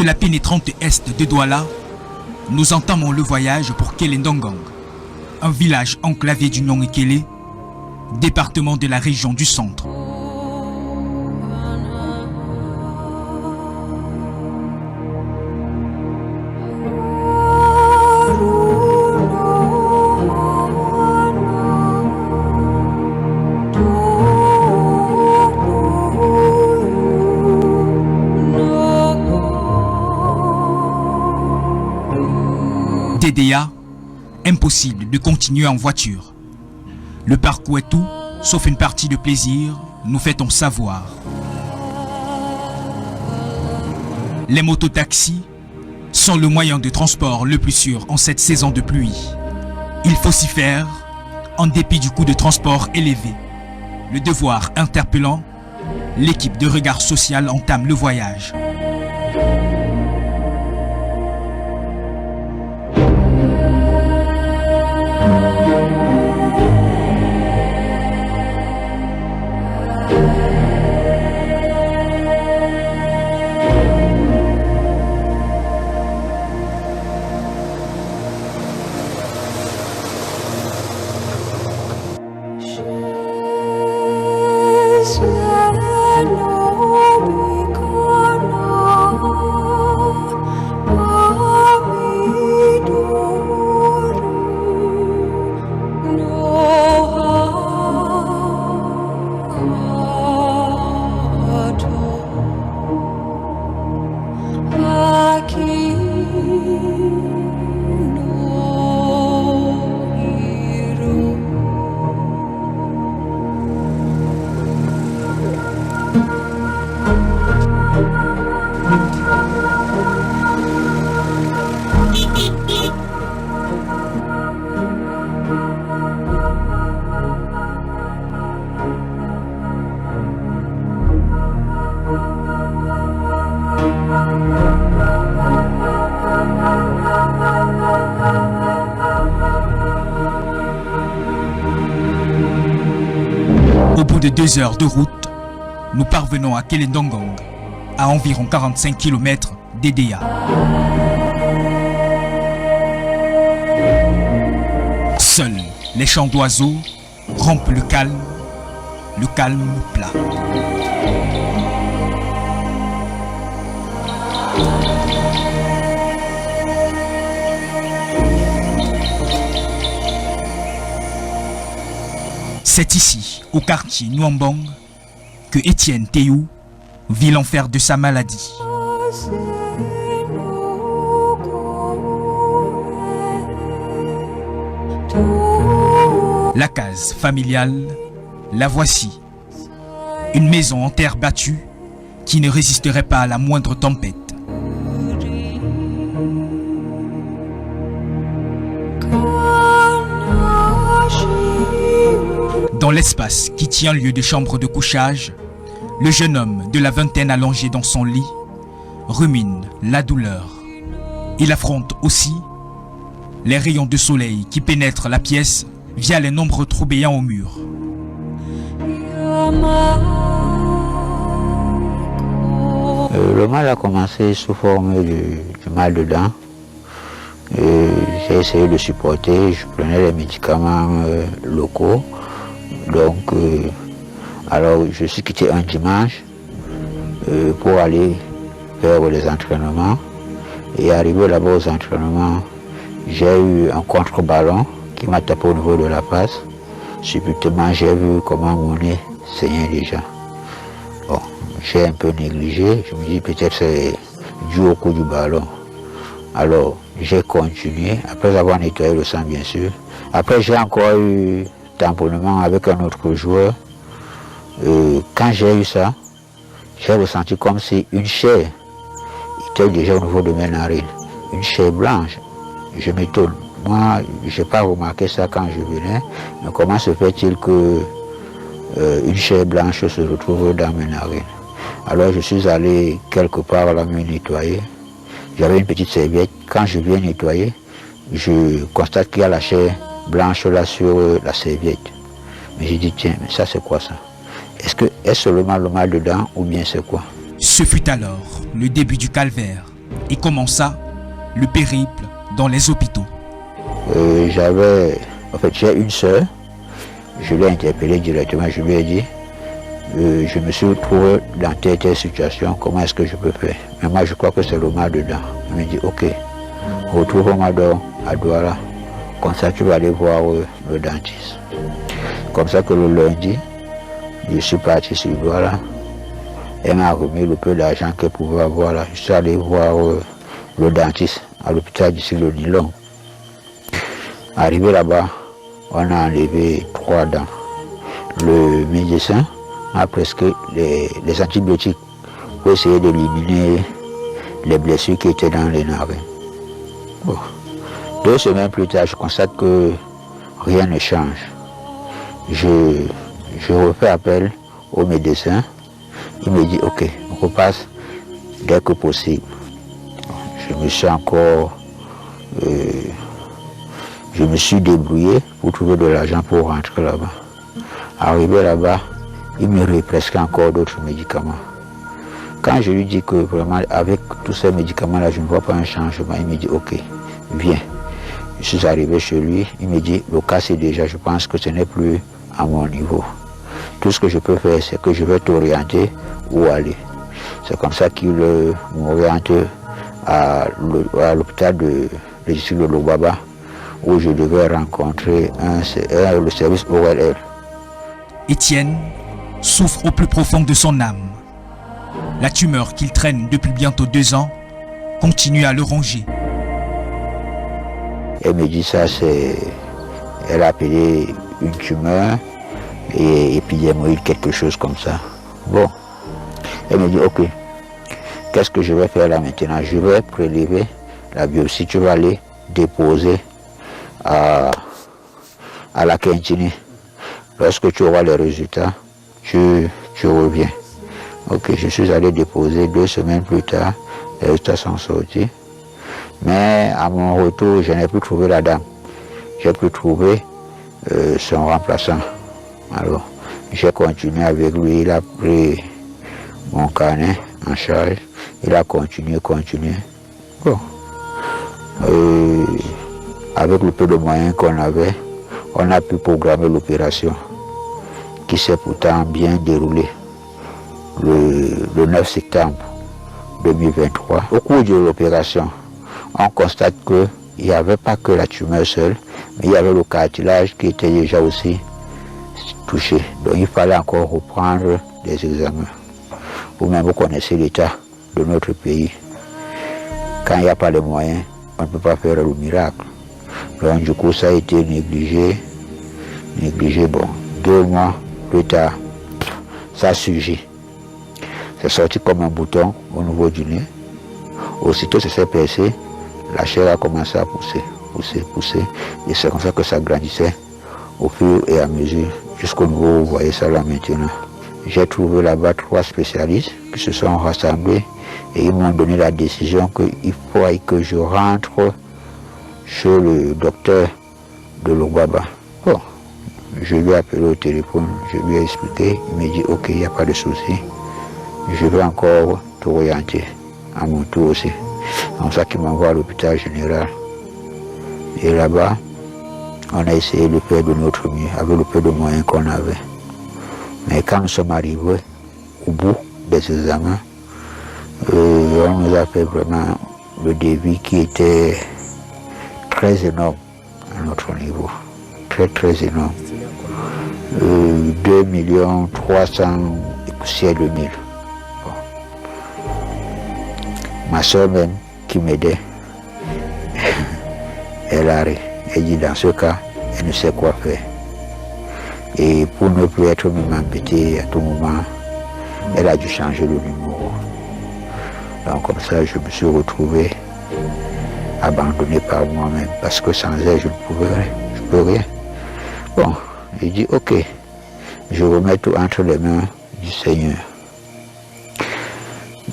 De la pénétrante est de Douala, nous entamons le voyage pour Kelendongang, un village enclavé du Nyong-Ekele, département de la région du centre. Dédéa, impossible de continuer en voiture. Le parcours est tout, sauf une partie de plaisir, nous fait-on savoir. Les mototaxis sont le moyen de transport le plus sûr en cette saison de pluie. Il faut s'y faire, en dépit du coût de transport élevé. Le devoir interpellant, l'équipe de Regard Social entame le voyage. Au bout de 2 heures de route, nous parvenons à Kelendongang, à environ 45 km d'Edea. Seuls les chants d'oiseaux rompent le calme plat. C'est ici, au quartier Nwambong, que Étienne Théou vit l'enfer de sa maladie. La case familiale, la voici. Une maison en terre battue qui ne résisterait pas à la moindre tempête. Dans l'espace qui tient lieu de chambre de couchage, le jeune homme de la vingtaine allongé dans son lit rumine la douleur. Il affronte aussi les rayons de soleil qui pénètrent la pièce via les nombreux trous béants au mur. Le mal a commencé sous forme du mal de dents. J'ai essayé de supporter, je prenais les médicaments locaux. Donc, alors je suis quitté un dimanche pour aller faire les entraînements. Et arrivé là-bas aux entraînements, j'ai eu un contre-ballon qui m'a tapé au niveau de la face. Subitement, j'ai vu comment mon nez saignait déjà. Bon, j'ai un peu négligé. Je me dis peut-être c'est dû au coup du ballon. Alors, j'ai continué, après avoir nettoyé le sang bien sûr. Après, j'ai encore eu tamponnement avec un autre joueur. Quand j'ai eu ça, j'ai ressenti comme si une chair était déjà au niveau de mes narines. Une chair blanche. Je m'étonne. Moi, je n'ai pas remarqué ça quand je venais. Mais comment se fait-il que une chair blanche se retrouve dans mes narines? Alors je suis allé quelque part là me nettoyer. J'avais une petite serviette. Quand je viens nettoyer, je constate qu'il y a la chair blanche là sur la serviette. Mais j'ai dit tiens, mais ça c'est quoi ça? Est-ce seulement le mal dedans ou bien c'est quoi? Ce fut alors le début du calvaire. Et commença le périple dans les hôpitaux. J'ai une sœur, je l'ai interpellée directement, je lui ai dit, je me suis retrouvé dans telle situation, comment est-ce que je peux faire? Mais moi je crois que c'est le mal dedans. Elle me dit, ok, retrouve-moi à Douala, comme ça tu vas aller voir le dentiste. Comme ça que le lundi, je suis parti sur Douala, elle m'a remis le peu d'argent qu'elle pouvait avoir là. Je suis allé voir le dentiste à l'hôpital d'ici le Nylon. Arrivé là-bas, on a enlevé 3 dents. Le médecin a presque les antibiotiques pour essayer d'éliminer les blessures qui étaient dans les narines. Bon. 2 semaines plus tard, je constate que rien ne change. Je refais appel au médecin. Il me dit, ok, on repasse dès que possible. Je me suis débrouillé pour trouver de l'argent pour rentrer là-bas. Arrivé là-bas, il me presque encore d'autres médicaments. Quand je lui dis que vraiment avec tous ces médicaments-là, je ne vois pas un changement, il me dit, ok, viens. Je suis arrivé chez lui, il me dit, le cas c'est déjà, je pense que ce n'est plus à mon niveau. Tout ce que je peux faire, c'est que je vais t'orienter où aller. C'est comme ça qu'il m'oriente à l'hôpital de district de Lobaba, où je devais rencontrer le service ORL. Étienne souffre au plus profond de son âme. La tumeur qu'il traîne depuis bientôt 2 ans continue à le ronger. Elle me dit ça, elle a appelé une tumeur et épidémique, quelque chose comme ça. Bon, elle me dit, ok, qu'est-ce que je vais faire là maintenant? Je vais prélever la biopsie, tu vas aller déposer à la Quintini. Lorsque tu auras les résultats, tu reviens. Ok, je suis allé déposer 2 semaines plus tard, les résultats sont sortis. Mais à mon retour, je n'ai plus trouvé la dame. J'ai pu trouver son remplaçant. Alors, j'ai continué avec lui, il a pris mon carnet en charge, il a continué. Bon. Avec le peu de moyens qu'on avait, on a pu programmer l'opération qui s'est pourtant bien déroulée le 9 septembre 2023. Au cours de l'opération, on constate qu'il n'y avait pas que la tumeur seule, mais il y avait le cartilage qui était déjà aussi touché. Donc il fallait encore reprendre des examens. Vous-même, vous connaissez l'état de notre pays. Quand il n'y a pas de moyens, on ne peut pas faire le miracle. Donc du coup, ça a été négligé. Bon, 2 mois plus tard, ça a surgi. C'est sorti comme un bouton au niveau du nez. Aussitôt, ça s'est percé. La chair a commencé à pousser. Et c'est comme ça que ça grandissait au fur et à mesure, jusqu'au niveau où vous voyez ça là maintenant. J'ai trouvé là-bas 3 spécialistes qui se sont rassemblés et ils m'ont donné la décision qu'il faut que je rentre chez le docteur de Lobaba. Bon, je lui ai appelé au téléphone, je lui ai expliqué, il m'a dit ok, il n'y a pas de souci, je vais encore t'orienter à mon tour aussi. C'est comme ça qu'il m'envoie à l'hôpital général. Et là-bas, on a essayé de faire de notre mieux avec le peu de moyens qu'on avait. Mais quand nous sommes arrivés au bout des examens, on nous a fait vraiment le devis qui était très énorme à notre niveau. Très énorme. 2 300 000 et poussière de 1000. Bon. Ma soeur même qui m'aidait, elle dit dans ce cas, elle ne sait quoi faire. Et pour ne plus être même embêtée à tout moment, elle a dû changer le numéro. Donc comme ça, je me suis retrouvé abandonné par moi-même, parce que sans elle, je ne peux rien. Bon, j'ai dit ok, je remets tout entre les mains du Seigneur.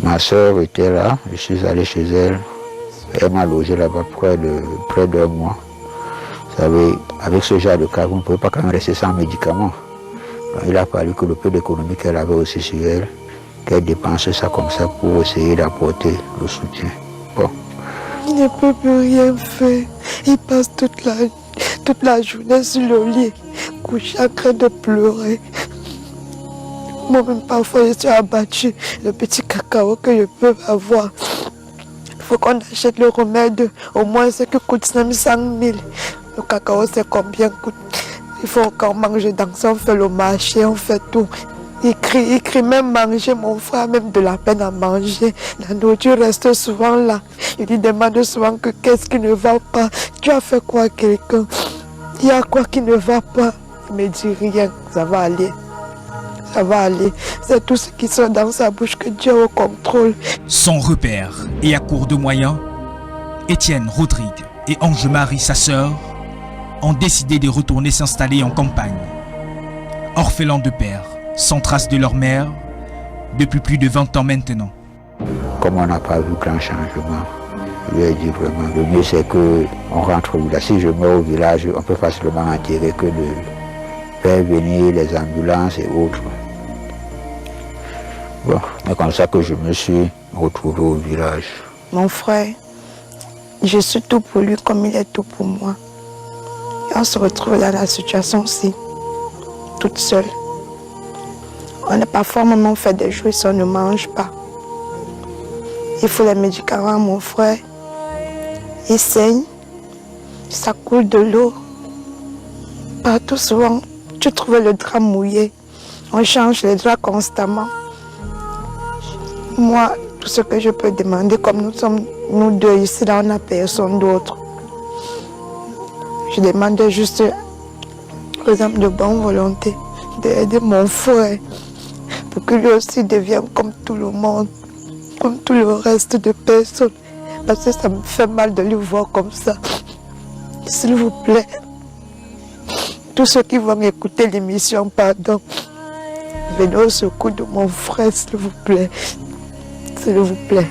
Ma soeur était là, je suis allé chez elle, elle m'a logé là-bas près d'1 mois. Vous savez, avec ce genre de cas, vous ne pouvez pas quand même rester sans médicaments. Donc, il a fallu que le peu d'économie qu'elle avait aussi sur elle, qu'elle dépense ça comme ça pour essayer d'apporter le soutien. Bon. Il ne peut plus rien faire. Il passe toute la journée sur le lit, couché en train de pleurer. Moi-même, parfois, je suis abattue. Le petit cacao que je peux avoir. Il faut qu'on achète le remède. Au moins, ce qui coûte 500 000. Le cacao, c'est combien coûte? Il faut qu'on mange dans ça, on fait le marché, on fait tout. Il crie même manger, mon frère a même de la peine à manger. La nourriture reste souvent là. Il lui demande souvent que qu'est-ce qui ne va pas. Tu as fait quoi quelqu'un? Il y a quoi qui ne va pas? Il me dit rien, ça va aller. Ça va aller. C'est tout ce qui sort dans sa bouche que Dieu au contrôle. Sans repère et à court de moyens, Étienne, Rodrigue et Ange-Marie, sa sœur, ont décidé de retourner s'installer en campagne. Orphelins de père, sans trace de leur mère, depuis plus de 20 ans maintenant. Comme on n'a pas vu grand changement, je lui ai dit vraiment, le mieux c'est qu'on rentre au village. Si je meurs au village, on peut facilement enterrer que de faire venir les ambulances et autres. Bon, c'est comme ça que je me suis retrouvé au village. Mon frère, je suis tout pour lui comme il est tout pour moi. Et on se retrouve dans la situation-ci, toute seule. On n'a pas forcément fait des jours si on ne mange pas. Il faut les médicaments, mon frère. Il saigne, ça coule de l'eau. Partout souvent, tu trouves le drap mouillé. On change les draps constamment. Moi, tout ce que je peux demander, comme nous sommes nous deux ici, là, on n'a personne d'autre. Je demande juste, par exemple, de bonne volonté, d'aider mon frère pour que lui aussi devienne comme tout le monde, comme tout le reste de personnes. Parce que ça me fait mal de lui voir comme ça. S'il vous plaît, tous ceux qui vont écouter l'émission, pardon, venez au secours de mon frère, s'il vous plaît. S'il vous plaît.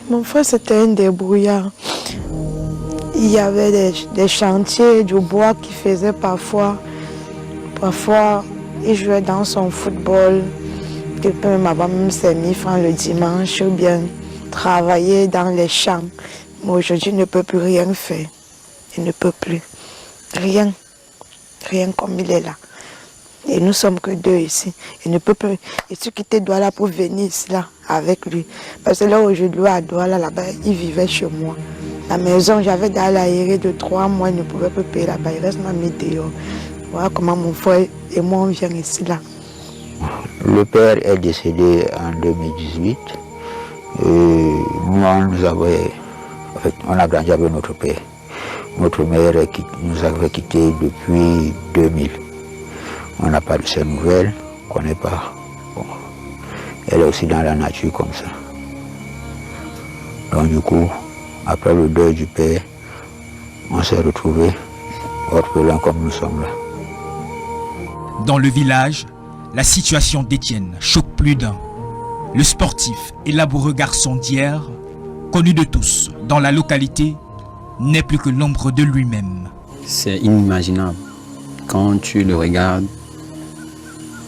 Mon frère, c'était un débrouillard. Il y avait des chantiers, du bois qu'il faisait parfois. Parfois, il jouait dans son football. Quelqu'un même avant même ses 1000 francs le dimanche, ou bien travailler dans les champs. Mais aujourd'hui, il ne peut plus rien faire. Il ne peut plus. Rien. Rien comme il est là. Et nous sommes que deux ici. Il ne peut plus. Et ceux qui étaient Douala pour venir ici là avec lui. Parce que là où je dois à Douala, là-bas, il vivait chez moi. La maison, j'avais d'aller l'aérer de 3 mois, il ne pouvait pas payer là-bas. Il reste ma météo. Voilà comment mon frère et moi on vient ici là. Le père est décédé en 2018. Et moi, on a grandi avec notre père. Notre mère nous avait quittés depuis 2000. On n'a pas de ses nouvelles, on ne connaît pas. Bon. Elle est aussi dans la nature comme ça. Donc du coup, après le deuil du père, on s'est retrouvés orphelins comme nous sommes là. Dans le village, la situation d'Étienne choque plus d'un. Le sportif et laboureux garçon d'hier, connu de tous dans la localité, n'est plus que l'ombre de lui-même. C'est inimaginable. Quand tu le regardes,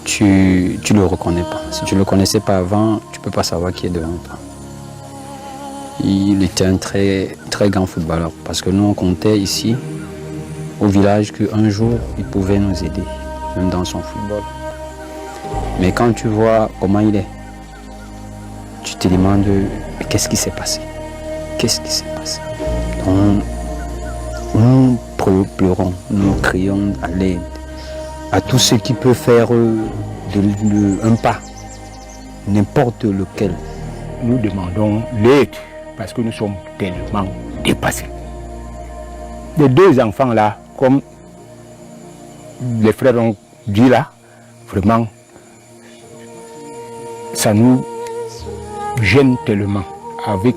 tu le reconnais pas. Si tu ne le connaissais pas avant, tu ne peux pas savoir qui est devant toi. Il était un très, très grand footballeur parce que nous on comptait ici au village qu'un jour il pouvait nous aider, même dans son football. Mais quand tu vois comment il est, tu te demandes qu'est-ce qui s'est passé? Qu'est-ce qui s'est passé? Donc, nous pleurons, nous crions à l'aide, à tout ce qui peut faire un pas, n'importe lequel. Nous demandons l'aide parce que nous sommes tellement dépassés. Les deux enfants là, comme les frères ont dit là, vraiment, ça nous gêne tellement avec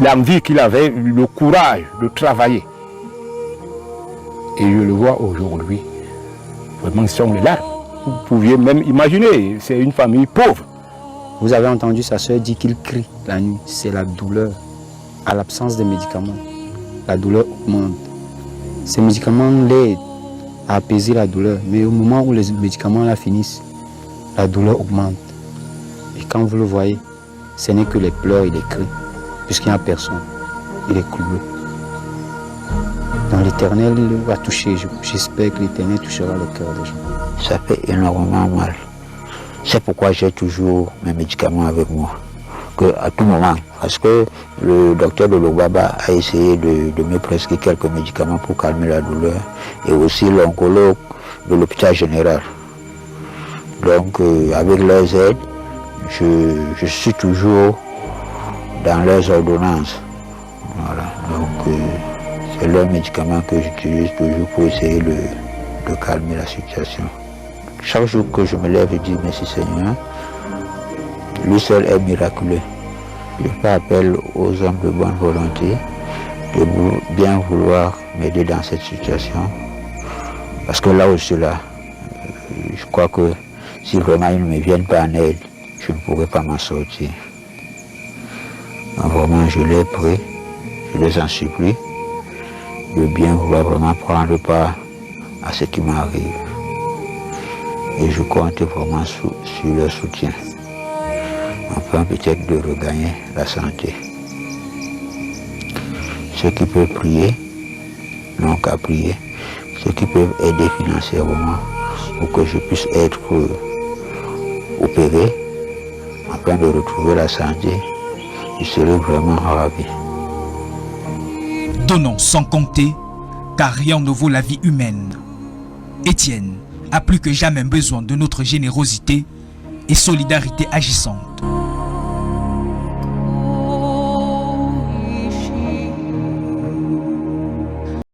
l'envie qu'il avait, le courage de travailler. Et je le vois aujourd'hui, vraiment, ce sont les larmes. Vous pouviez même imaginer, c'est une famille pauvre. Vous avez entendu sa soeur dire qu'il crie la nuit, c'est la douleur. À l'absence de médicaments, la douleur augmente. Ces médicaments l'aident à apaiser la douleur, mais au moment où les médicaments la finissent, la douleur augmente. Et quand vous le voyez, ce n'est que les pleurs et les cris, puisqu'il n'y a personne. Il est cloué. Dans l'Éternel, il va toucher. J'espère que l'Éternel touchera le cœur des gens. Ça fait énormément mal. C'est pourquoi j'ai toujours mes médicaments avec moi. À tout moment, parce que le docteur de Lobaba a essayé de me prescrire quelques médicaments pour calmer la douleur, et aussi l'oncologue de l'hôpital général. Donc avec leurs aides, je suis toujours dans leurs ordonnances. Voilà. Donc c'est leurs médicaments que j'utilise toujours pour essayer de calmer la situation. Chaque jour que je me lève, je dis merci Seigneur. Lui seul est miraculeux. Je fais appel aux hommes de bonne volonté de bien vouloir m'aider dans cette situation. Parce que là aussi, je crois que si vraiment ils ne me viennent pas en aide, je ne pourrais pas m'en sortir. Donc vraiment, je les prie, je les en supplie de bien vouloir vraiment prendre part à ce qui m'arrive. Et je compte vraiment sur leur soutien. Enfin, peut-être de regagner la santé. Ceux qui peuvent prier, n'ont qu'à prier. Ceux qui peuvent aider financièrement pour que je puisse être opéré, afin de retrouver la santé, je serai vraiment ravi. Donnons sans compter, car rien ne vaut la vie humaine. Étienne a plus que jamais besoin de notre générosité et solidarité agissante.